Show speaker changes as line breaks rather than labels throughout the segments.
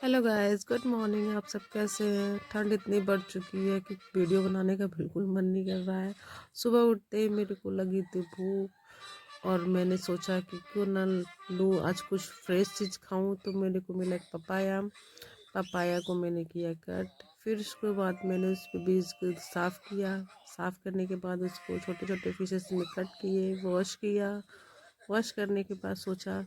Hello guys, good morning. आप सब कैसे हैं? ठंड इतनी बढ़ चुकी है कि वीडियो बनाने का बिल्कुल मन नहीं कर रहा है। सुबह उठते ही मेरे को लगी थी भूख और मैंने सोचा कि क्यों ना लूँ आज कुछ फ्रेश चीज़ खाऊं। तो मेरे को मिला एक पपाया। पपाया को मैंने किया कट। फिर उसके बाद मैंने उसके बीज को साफ़ किया। साफ़ करने के बाद उसको छोटे छोटे पीसेस में कट किए, वॉश किया। वॉश करने के बाद सोचा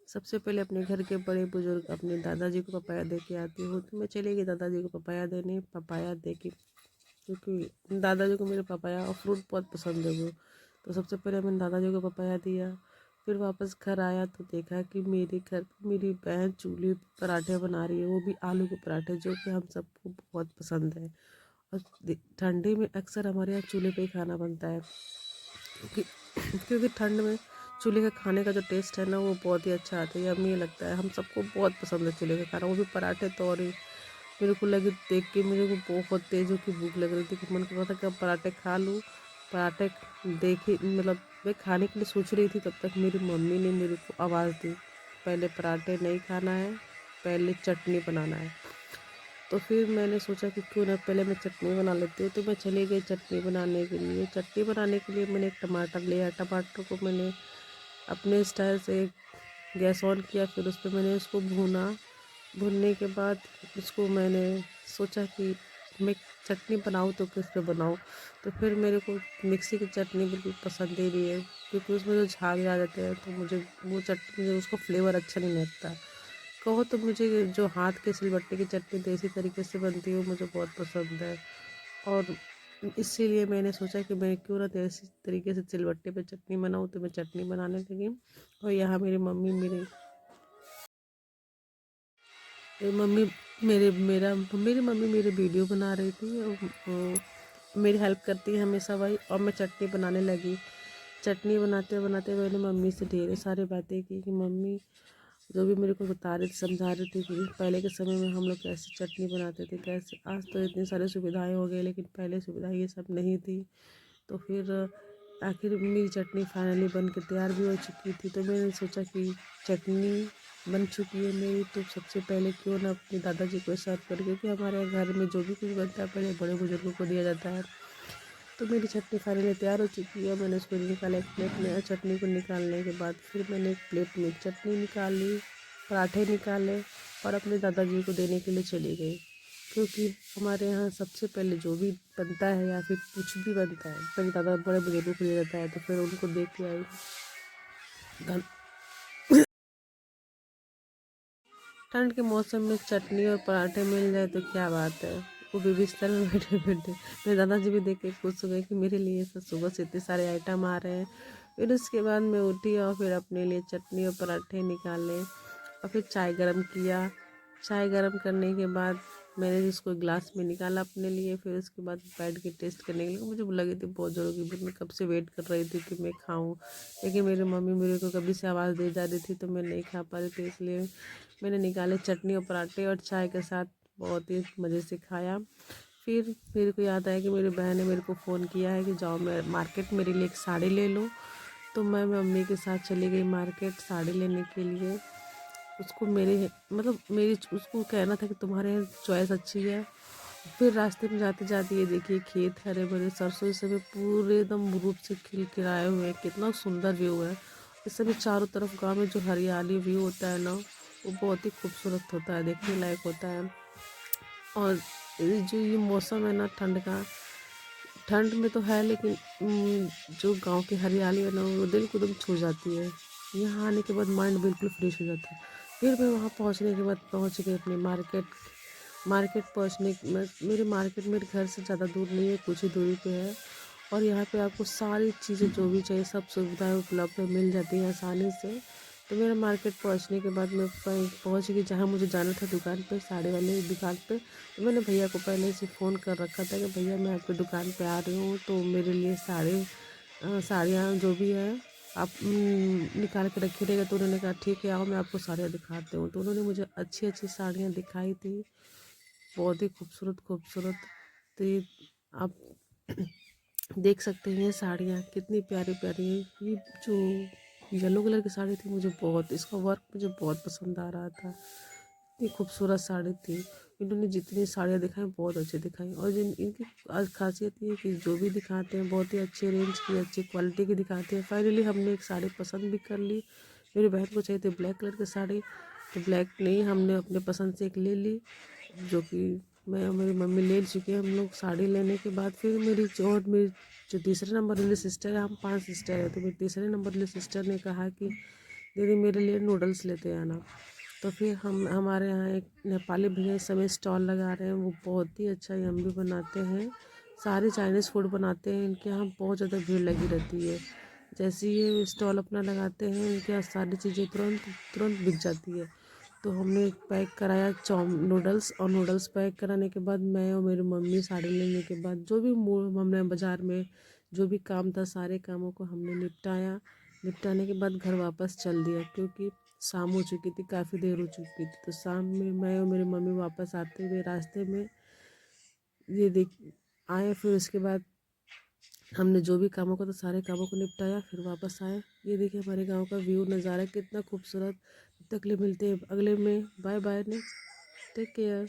सबसे पहले अपने घर के बड़े बुजुर्ग अपने दादाजी को पपाया दे के आती हूँ। तो मैं चली गई दादाजी को पपाया देने। पपाया दे के, क्योंकि दादाजी को मेरे पपाया और फ्रूट बहुत पसंद है वो। तो सबसे पहले मैंने दादाजी को पपाया दिया। फिर वापस घर आया तो देखा कि मेरे घर पे मेरी बहन चूल्हे पे पराठे बना रही है, वो भी आलू के पराठे, जो कि हम सबको बहुत पसंद है। और ठंडी में अक्सर हमारे यहाँ चूल्हे पे ही खाना बनता है, क्योंकि क्योंकि ठंड में चूल्हे का खाने का जो टेस्ट है ना, वो बहुत ही अच्छा आता है, यम्मी लगता है। हम सबको बहुत पसंद है चूल्हे का खाना, वो भी पराठे। तो और मेरे को लगे देख के, मेरे को बहुत तेज़ों की भूख लग रही थी कि मन कर रहा था कि अब पराठे खा लूँ। पराठे देखी, मतलब मैं खाने के लिए सोच रही थी, तब तक मेरी मम्मी ने मेरे को आवाज़ दी, पहले पराठे नहीं खाना है, पहले चटनी बनाना है। तो फिर मैंने सोचा कि क्यों ना पहले मैं चटनी बना लेती हूँ। तो मैं चली गई चटनी बनाने के लिए। चटनी बनाने के लिए मैंने एक टमाटर लिया। टमाटर को मैंने अपने स्टाइल से गैस ऑन किया, फिर उस पर मैंने उसको भूना। भूनने के बाद उसको मैंने सोचा कि मैं चटनी बनाऊँ तो किस पे बनाऊँ। तो फिर मेरे को मिक्सी की चटनी बिल्कुल पसंद ही नहीं है, क्योंकि उसमें जो झाग आ जाते हैं, तो मुझे वो चटनी, मुझे उसको फ्लेवर अच्छा नहीं लगता। कहो तो मुझे जो हाथ के सिलबट्टे की चटनी देसी तरीके से बनती है वो मुझे बहुत पसंद है। और इसीलिए मैंने सोचा कि मैं क्यों ना देसी तरीके से सिलबट्टे पे चटनी बनाऊँ। तो मैं चटनी बनाने लगी। और यहाँ मेरी मम्मी मेरी मम्मी मेरे वीडियो बना रही थी। मेरी हेल्प करती है हमेशा वही। और मैं चटनी बनाने लगी। चटनी बनाते बनाते मैंने मम्मी से ढेर सारी बातें की कि मम्मी जो भी मेरे को बता रही थी, समझा रही थी कि पहले के समय में हम लोग कैसे चटनी बनाते थे, कैसे। आज तो इतनी सारी सुविधाएं हो गई, लेकिन पहले सुविधा ये सब नहीं थी। तो फिर आखिर मेरी चटनी फाइनली बन के तैयार भी हो चुकी थी। तो मैंने सोचा कि चटनी बन चुकी है मेरी, तो सबसे पहले क्यों ना अपने दादाजी को सर्व करें, क्योंकि हमारे घर में जो भी कुछ बनता है पहले बड़े बुजुर्गों को दिया जाता है। तो मेरी चटनी फाइनली तैयार हो चुकी है। मैंने उसको निकाला एक प्लेट में, और चटनी को निकालने के बाद फिर मैंने एक प्लेट में चटनी निकाली, पराठे निकाले और अपने दादाजी को देने के लिए चली गई। क्योंकि हमारे यहाँ सबसे पहले जो भी बनता है या फिर कुछ भी बनता है, मेरे दादा बड़े बुजुर्गों को दिया जाता है। तो फिर उनको दे के आई। ठंड के मौसम में चटनी और पराठे मिल जाए तो क्या बात है, वो भी बिस्तर में बैठे बैठे। मेरे दादाजी भी देख के खुश हो गए कि मेरे लिए सब सुबह से इतने सारे आइटम आ रहे हैं। फिर उसके बाद मैं उठी और फिर अपने लिए चटनी और पराठे निकाले और फिर चाय गरम किया। चाय गरम करने के बाद मैंने इसको गिलास में निकाला अपने लिए। फिर उसके बाद बैठ के टेस्ट करने के लिए, मुझे लगी थी बहुत ज़ोरों की भूख। मैं कब से वेट कर रही थी कि मैं खाऊं, लेकिन मेरी मम्मी मेरे को कभी से आवाज़ दे जा रही थी, तो मैं नहीं खा पा रही थी। इसलिए मैंने निकाले चटनी और पराठे और चाय के साथ बहुत ही मज़े से खाया। फिर मेरे को याद आया कि मेरी बहन ने मेरे को फ़ोन किया है कि जाओ मैं मार्केट मेरे लिए एक साड़ी ले लो। तो मैं मम्मी के साथ चली गई मार्केट साड़ी लेने के लिए। उसको मेरी उसको कहना था कि तुम्हारे यहाँ चॉइस अच्छी है। फिर रास्ते में जाते जाते ये देखिए खेत हरे भरे, सरसों इस समय पूरे एकदम रूप से खिलखिलाए हुए हैं, कितना सुंदर व्यू है। इस समय चारों तरफ गांव में जो हरियाली व्यू होता है ना, वो बहुत ही खूबसूरत होता है, देखने लायक होता है। और जो ये मौसम है ना ठंड का, ठंड में तो है, लेकिन जो गांव की हरियाली है ना, वो दिल को एकदम छू जाती है। यहाँ आने के बाद माइंड बिल्कुल फ्रेश हो जाता है। फिर मैं वहाँ पहुँचने के बाद पहुँच गई अपनी मार्केट। मार्केट पहुँचने मेरे मार्केट मेरे घर से ज़्यादा दूर नहीं है, कुछ ही दूरी पे है। और यहाँ पे आपको सारी चीज़ें जो भी चाहिए सब सुविधाएं उपलब्ध मिल जाती हैं आसानी से। तो मेरा मार्केट पहुँचने के बाद मैं पहुँच गई जहाँ मुझे जाना था, दुकान पे, साड़ी वाले दुकान पे। तो मैंने भैया को पहले से फ़ोन कर रखा था कि भैया मैं आपकी दुकान पे आ रही हूँ, तो मेरे लिए साड़ियाँ जो भी है आप निकाल के रखी रहेगा। तो उन्होंने कहा ठीक है आओ मैं आपको साड़ियाँ दिखाती हूँ। तो उन्होंने मुझे अच्छी अच्छी साड़ियाँ दिखाई थी, बहुत ही खूबसूरत खूबसूरत। तो ये आप देख सकते हैं, ये साड़ियाँ कितनी प्यारी प्यारी है। ये जो येलो कलर की साड़ी थी, मुझे बहुत, इसका वर्क मुझे बहुत पसंद आ रहा था। इतनी खूबसूरत साड़ी थी। इन्होंने जितनी साड़ियाँ दिखाई बहुत अच्छी दिखाई, और जिन इनकी आज खासियत ये है कि जो भी दिखाते हैं बहुत ही अच्छे रेंज की, अच्छी क्वालिटी की दिखाते हैं। फाइनली हमने एक साड़ी पसंद भी कर ली। मेरी बहन को चाहिए थी ब्लैक कलर की साड़ी, तो ब्लैक नहीं, हमने अपने पसंद से एक ले ली, जो कि मैं और मेरी मम्मी ले चुके हैं। हम लोग साड़ी लेने के बाद फिर मेरी जो तीसरे नंबर वाली सिस्टर है, हम 5 सिस्टर है, तो मेरी तीसरे नंबर वाली सिस्टर ने कहा कि दीदी मेरे लिए नूडल्स लेते आना। तो फिर हमारे यहाँ एक नेपाली भैया इस समय स्टॉल लगा रहे हैं, वो बहुत ही अच्छा यम्मी बनाते हैं। सारे चाइनीज़ फूड बनाते हैं, इनके यहाँ बहुत ज़्यादा भीड़ लगी रहती है। जैसे ये स्टॉल अपना लगाते हैं, इनके यहाँ सारी चीज़ें तुरंत तुरंत बिक जाती है। तो हमने पैक कराया नूडल्स, और नूडल्स पैक कराने के बाद मैं और मेरी मम्मी साड़ी लेने के बाद जो भी हमने बाज़ार में जो भी काम था, सारे कामों को हमने निपटाया। निपटाने के बाद घर वापस चल दिया, क्योंकि शाम हो चुकी थी, काफ़ी देर हो चुकी थी। तो शाम में मैं और मेरी मम्मी वापस आते हुए रास्ते में ये देख आए। फिर उसके बाद हमने जो भी कामों को, तो सारे कामों को निपटाया, फिर वापस आए। ये देखिए हमारे गांव का व्यू नज़ारा कितना खूबसूरत। तब तक ले मिलते हैं अगले में। Bye bye, next, take care.